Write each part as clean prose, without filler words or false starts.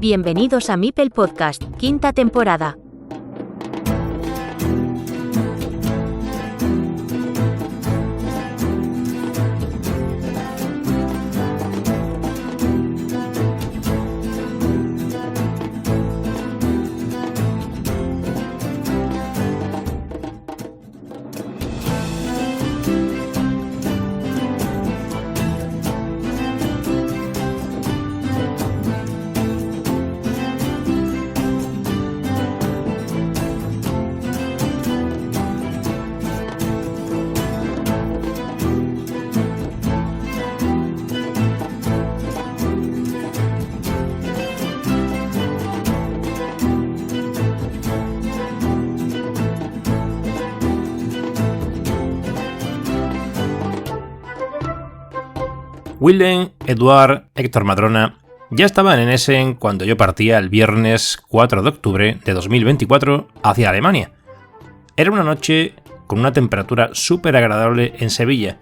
Bienvenidos a Mipel Podcast, quinta temporada. Willem, Eduard, Héctor Madrona ya estaban en Essen cuando yo partía el viernes 4 de octubre de 2024 hacia Alemania. Era una noche con una temperatura súper agradable en Sevilla.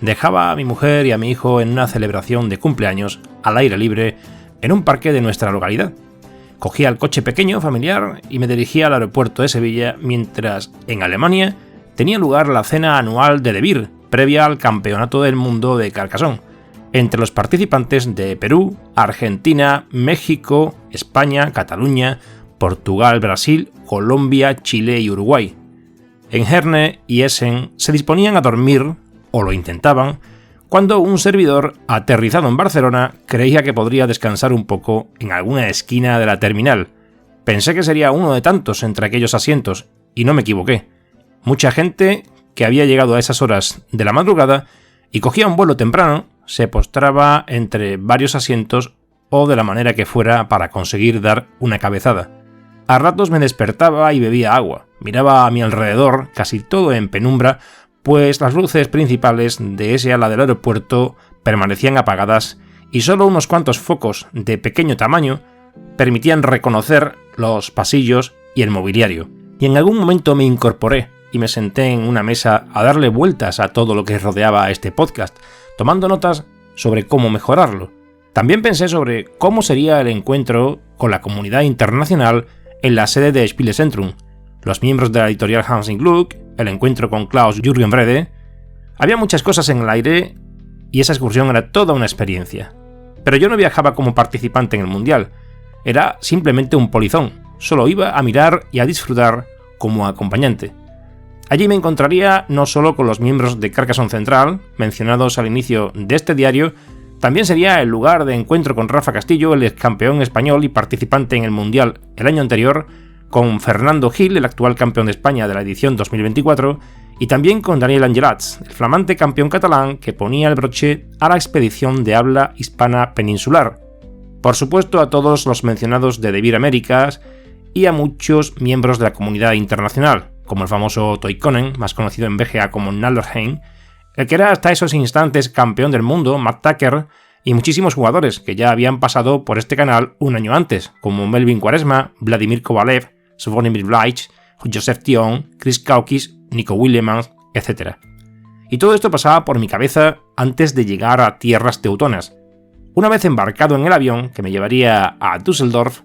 Dejaba a mi mujer y a mi hijo en una celebración de cumpleaños al aire libre en un parque de nuestra localidad. Cogía el coche pequeño familiar y me dirigía al aeropuerto de Sevilla mientras en Alemania tenía lugar la cena anual de De Beer, previa al Campeonato del Mundo de Carcassonne, entre los participantes de Perú, Argentina, México, España, Cataluña, Portugal, Brasil, Colombia, Chile y Uruguay. En Herne y Essen se disponían a dormir, o lo intentaban, cuando un servidor, aterrizado en Barcelona, creía que podría descansar un poco en alguna esquina de la terminal. Pensé que sería uno de tantos entre aquellos asientos, y no me equivoqué. Mucha gente que había llegado a esas horas de la madrugada y cogía un vuelo temprano, se postraba entre varios asientos o de la manera que fuera para conseguir dar una cabezada. A ratos me despertaba y bebía agua. Miraba a mi alrededor, casi todo en penumbra, pues las luces principales de ese ala del aeropuerto permanecían apagadas y solo unos cuantos focos de pequeño tamaño permitían reconocer los pasillos y el mobiliario. Y en algún momento me incorporé y me senté en una mesa a darle vueltas a todo lo que rodeaba a este podcast, tomando notas sobre cómo mejorarlo. También pensé sobre cómo sería el encuentro con la comunidad internacional en la sede de Spielezentrum, los miembros de la editorial Hansing Gluck, el encuentro con Klaus-Jürgen Wrede. Había muchas cosas en el aire y esa excursión era toda una experiencia. Pero yo no viajaba como participante en el Mundial, era simplemente un polizón, solo iba a mirar y a disfrutar como acompañante. Allí me encontraría no solo con los miembros de Carcassonne Central, mencionados al inicio de este diario, también sería el lugar de encuentro con Rafa Castillo, el ex campeón español y participante en el Mundial el año anterior, con Fernando Gil, el actual campeón de España de la edición 2024, y también con Daniel Angelats, el flamante campeón catalán que ponía el broche a la expedición de habla hispana peninsular. Por supuesto a todos los mencionados de De Beer Américas y a muchos miembros de la comunidad internacional, como el famoso Toikkonen, más conocido en BGA como Nalderheim, el que era hasta esos instantes campeón del mundo, Matt Tucker, y muchísimos jugadores que ya habían pasado por este canal un año antes, como Melvin Quaresma, Vladimir Kovalev, Svonimir Blaich, Joseph Thion, Chris Kaukis, Nico Willemans, etc. Y todo esto pasaba por mi cabeza antes de llegar a tierras teutonas. Una vez embarcado en el avión que me llevaría a Düsseldorf,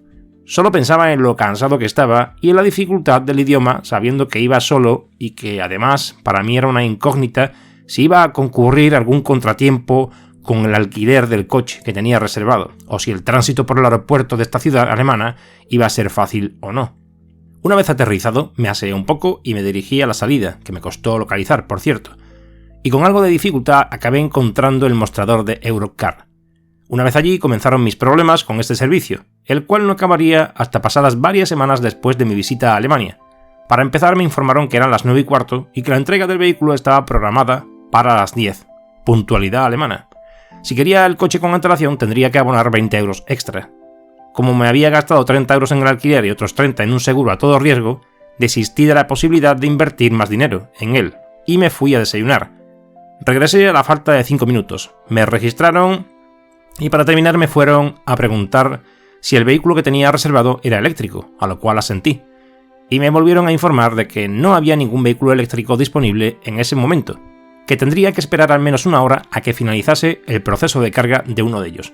solo pensaba en lo cansado que estaba y en la dificultad del idioma, sabiendo que iba solo y que además para mí era una incógnita si iba a concurrir algún contratiempo con el alquiler del coche que tenía reservado, o si el tránsito por el aeropuerto de esta ciudad alemana iba a ser fácil o no. Una vez aterrizado, me aseé un poco y me dirigí a la salida, que me costó localizar, por cierto, y con algo de dificultad acabé encontrando el mostrador de Europcar. Una vez allí comenzaron mis problemas con este servicio, el cual no acabaría hasta pasadas varias semanas después de mi visita a Alemania. Para empezar me informaron que eran las 9:15 y que la entrega del vehículo estaba programada para las 10, puntualidad alemana. Si quería el coche con antelación tendría que abonar 20 euros extra. Como me había gastado 30 euros en el alquiler y otros 30 en un seguro a todo riesgo, desistí de la posibilidad de invertir más dinero en él y me fui a desayunar. Regresé a la falta de 5 minutos, me registraron y para terminar me fueron a preguntar si el vehículo que tenía reservado era eléctrico, a lo cual asentí. Y me volvieron a informar de que no había ningún vehículo eléctrico disponible en ese momento, que tendría que esperar al menos una hora a que finalizase el proceso de carga de uno de ellos.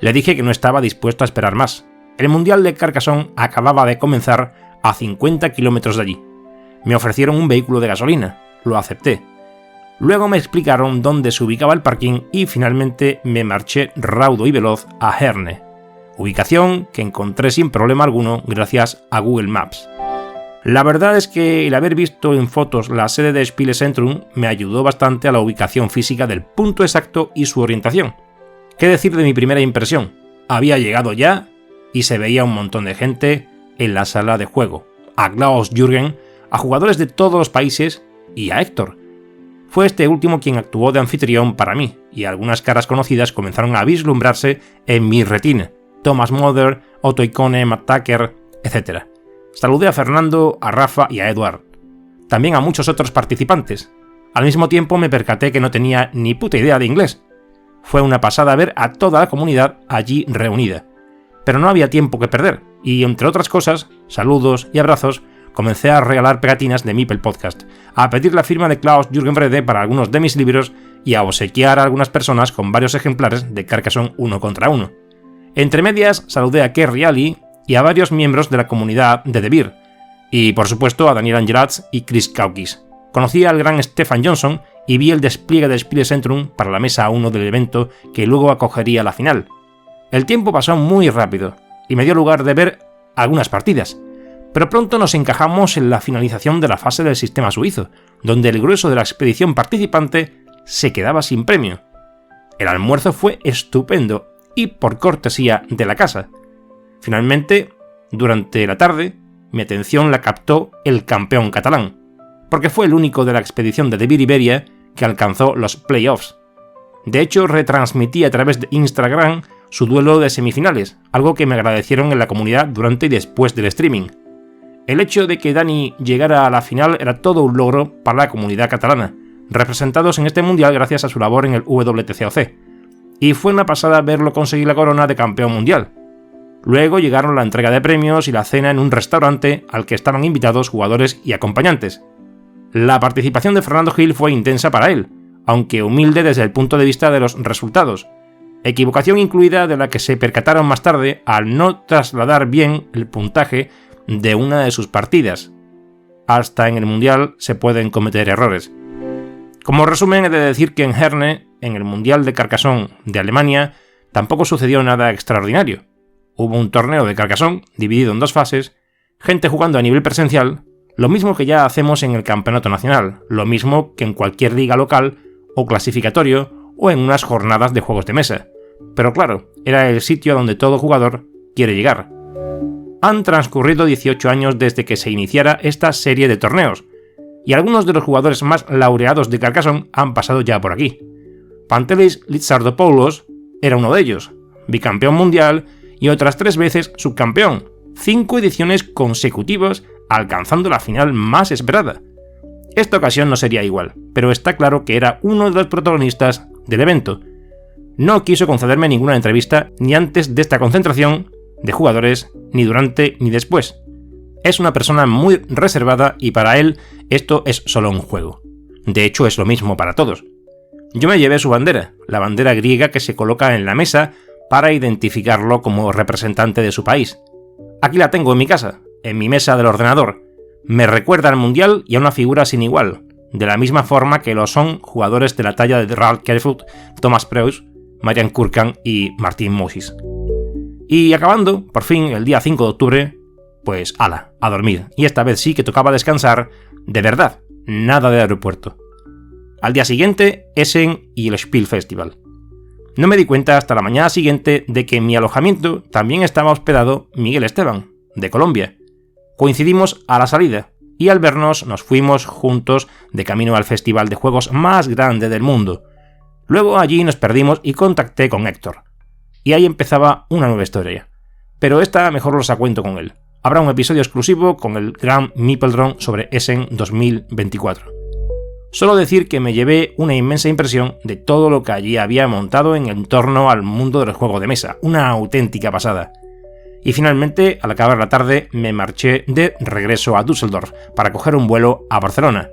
Le dije que no estaba dispuesto a esperar más. El Mundial de Carcassonne acababa de comenzar a 50 kilómetros de allí. Me ofrecieron un vehículo de gasolina, lo acepté. Luego me explicaron dónde se ubicaba el parking y finalmente me marché raudo y veloz a Herne, ubicación que encontré sin problema alguno gracias a Google Maps. La verdad es que el haber visto en fotos la sede de Spielecentrum me ayudó bastante a la ubicación física del punto exacto y su orientación. ¿Qué decir de mi primera impresión? Había llegado ya y se veía un montón de gente en la sala de juego, a Klaus Jürgen, a jugadores de todos los países y a Héctor. Fue este último quien actuó de anfitrión para mí, y algunas caras conocidas comenzaron a vislumbrarse en mi retina: Thomas Mother, Otto Icone, Matt Tucker, etc. Saludé a Fernando, a Rafa y a Eduard. También a muchos otros participantes. Al mismo tiempo me percaté que no tenía ni puta idea de inglés. Fue una pasada ver a toda la comunidad allí reunida. Pero no había tiempo que perder, y entre otras cosas, saludos y abrazos, comencé a regalar pegatinas de Meeple Podcast, a pedir la firma de Klaus Jürgen Wrede para algunos de mis libros y a obsequiar a algunas personas con varios ejemplares de Carcassonne 1 contra 1. Entre medias, saludé a Kerry Ali y a varios miembros de la comunidad de The Beer, y por supuesto a Daniel Angelats y Chris Kaukis. Conocí al gran Stefan Johnson y vi el despliegue de Spielecentrum para la mesa 1 del evento que luego acogería la final. El tiempo pasó muy rápido y me dio lugar de ver algunas partidas, pero pronto nos encajamos en la finalización de la fase del sistema suizo, donde el grueso de la expedición participante se quedaba sin premio. El almuerzo fue estupendo y por cortesía de la casa. Finalmente, durante la tarde, mi atención la captó el campeón catalán, porque fue el único de la expedición de The Beer Iberia que alcanzó los playoffs. De hecho, retransmití a través de Instagram su duelo de semifinales, algo que me agradecieron en la comunidad durante y después del streaming. El hecho de que Dani llegara a la final era todo un logro para la comunidad catalana, representados en este mundial gracias a su labor en el WTCOC, y fue una pasada verlo conseguir la corona de campeón mundial. Luego llegaron la entrega de premios y la cena en un restaurante al que estaban invitados jugadores y acompañantes. La participación de Fernando Gil fue intensa para él, aunque humilde desde el punto de vista de los resultados, equivocación incluida de la que se percataron más tarde al no trasladar bien el puntaje de una de sus partidas. Hasta en el Mundial se pueden cometer errores. Como resumen, he de decir que en Herne, en el Mundial de Carcassonne de Alemania, tampoco sucedió nada extraordinario. Hubo un torneo de Carcassonne dividido en dos fases, gente jugando a nivel presencial, lo mismo que ya hacemos en el campeonato nacional, lo mismo que en cualquier liga local o clasificatorio o en unas jornadas de juegos de mesa. Pero claro, era el sitio a donde todo jugador quiere llegar. Han transcurrido 18 años desde que se iniciara esta serie de torneos, y algunos de los jugadores más laureados de Carcassonne han pasado ya por aquí. Pantelis Litsardopoulos era uno de ellos, bicampeón mundial y otras 3 veces subcampeón, 5 ediciones consecutivas alcanzando la final más esperada. Esta ocasión no sería igual, pero está claro que era uno de los protagonistas del evento. No quiso concederme ninguna entrevista ni antes de esta concentración de jugadores, ni durante ni después. Es una persona muy reservada y para él esto es solo un juego. De hecho, es lo mismo para todos. Yo me llevé su bandera, la bandera griega que se coloca en la mesa para identificarlo como representante de su país. Aquí la tengo en mi casa, en mi mesa del ordenador. Me recuerda al Mundial y a una figura sin igual, de la misma forma que lo son jugadores de la talla de Ralf Kerfoot, Thomas Preuss, Marian Kurkan y Martin Moses. Y acabando, por fin, el día 5 de octubre, pues ala, a dormir. Y esta vez sí que tocaba descansar, de verdad, nada de aeropuerto. Al día siguiente, Essen y el Spiel Festival. No me di cuenta hasta la mañana siguiente de que en mi alojamiento también estaba hospedado Miguel Esteban, de Colombia. Coincidimos a la salida, y al vernos nos fuimos juntos de camino al festival de juegos más grande del mundo. Luego allí nos perdimos y contacté con Héctor. Y ahí empezaba una nueva historia. Pero esta mejor os la cuento con él. Habrá un episodio exclusivo con el gran Meepledron sobre Essen 2024. Solo decir que me llevé una inmensa impresión de todo lo que allí había montado en torno al mundo del juego de mesa. Una auténtica pasada. Y finalmente, al acabar la tarde, me marché de regreso a Düsseldorf para coger un vuelo a Barcelona.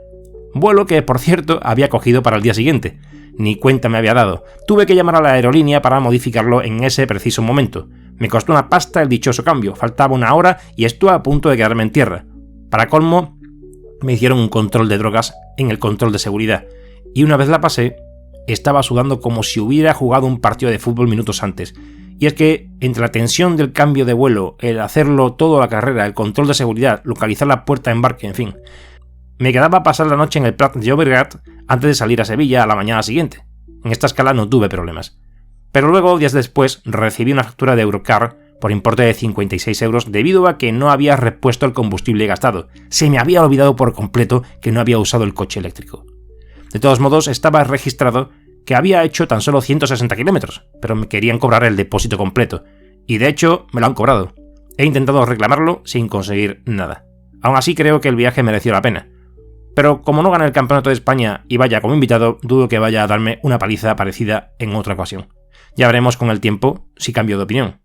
vuelo que, por cierto, había cogido para el día siguiente. Ni cuenta me había dado. Tuve que llamar a la aerolínea para modificarlo en ese preciso momento. Me costó una pasta el dichoso cambio, faltaba una hora y estuve a punto de quedarme en tierra. Para colmo, me hicieron un control de drogas en el control de seguridad, y una vez la pasé, estaba sudando como si hubiera jugado un partido de fútbol minutos antes. Y es que, entre la tensión del cambio de vuelo, el hacerlo toda la carrera, el control de seguridad, localizar la puerta de embarque, en fin, me quedaba pasar la noche en el Prat de Llobregat antes de salir a Sevilla a la mañana siguiente. En esta escala no tuve problemas. Pero luego, días después, recibí una factura de Eurocar por importe de 56 euros debido a que no había repuesto el combustible gastado. Se me había olvidado por completo que no había usado el coche eléctrico. De todos modos, estaba registrado que había hecho tan solo 160 kilómetros, pero me querían cobrar el depósito completo. Y de hecho, me lo han cobrado. He intentado reclamarlo sin conseguir nada. Aún así, creo que el viaje mereció la pena. Pero como no gané el Campeonato de España y vaya como invitado, dudo que vaya a darme una paliza parecida en otra ocasión. Ya veremos con el tiempo si cambio de opinión.